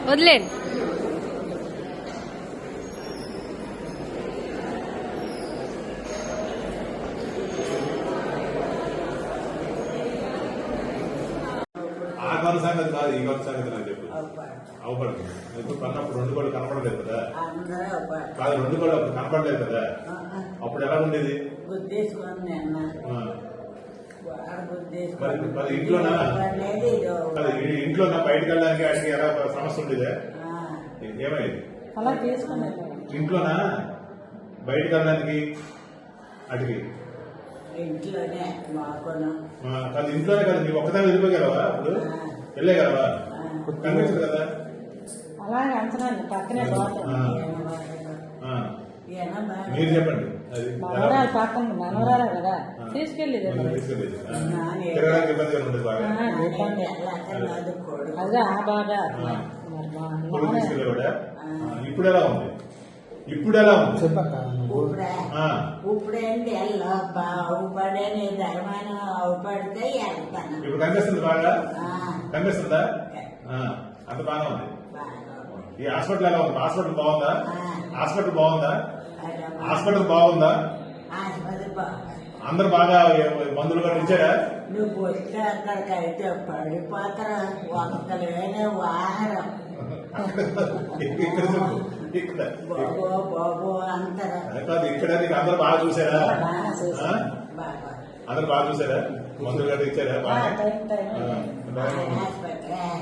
వదిలేండి. ఆ కొన సంగతి కాదు, ఈ కొన సంగతి నాకు చెప్పు. అవపడదు. ఇప్పుడు కన్నప్పుడు రెండు కూడా కనపడలేదు కదా. కాదు, రెండు కూడా అప్పుడు కనపడలేదు కదా. అప్పుడు ఎలా ఉండేది? మరి ఇంట్లోనా బయటకు వెళ్ళడానికి అడిగి ఎలా సమస్య ఉండేదా? ఏమైంది? ఇంట్లోనా బయటకు వెళ్ళడానికి అడిగి కాదు, ఇంట్లోనే కదా. నీవు ఒక్కదా వెళ్ళిపోగలవా? అప్పుడు వెళ్ళేగలవా? కనిపించదు కదా. మీరు చెప్పండి. అది మనవరాలు కదా తీసుకెళ్ళేది. తిరగడానికి ఇబ్బందిగా ఉంటుంది బాగా. అదే ఆ బాగా కొడుకు తీసుకెళ్ళేవాడా? ఇప్పుడు ఎలా ఉంది? ఇప్పుడు ఎలా ఉంది? ఇప్పుడు కనిపిస్తుంది బాగా? కనిపిస్తుందా? అంత బాగా ఉంది. ఈ హాస్పిటల్ ఎలా ఉంది? హాస్పిటల్ బాగుందా? హాస్పిటల్ బాగుందా? హాస్పిటల్ బాగుందా? అందరు బాగా మందులు కూడా ఇచ్చారా? నువ్వు వస్తే అక్కడికైతే పడిపోతారా? ఒక్కలేనే వాహనం ఇక్కడ బాబు అంటారా? ఇక్కడ నీకు అందరు బాగా చూసారా? అందరు బాగా చూసారా? మందులు గట్రా ఇచ్చారా? బాగా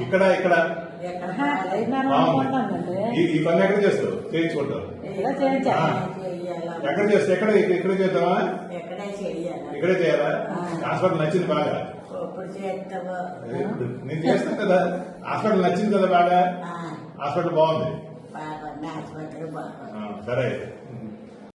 ఇక్కడ ఇక్కడ ఈ పని ఎక్కడ చేస్తావు? చేయించుకుంటావు? ఎక్కడ చేస్తావు? ఇక్కడ చేద్దామా? ఇక్కడే చేయాలా? హాస్పిటల్ నచ్చింది బాగా? నేను చేస్తాను కదా. హాస్పిటల్ నచ్చింది కదా బాగా? హాస్పిటల్ బాగుంది. బాగుంది హాస్పిటల్ బాగుంది. సరే.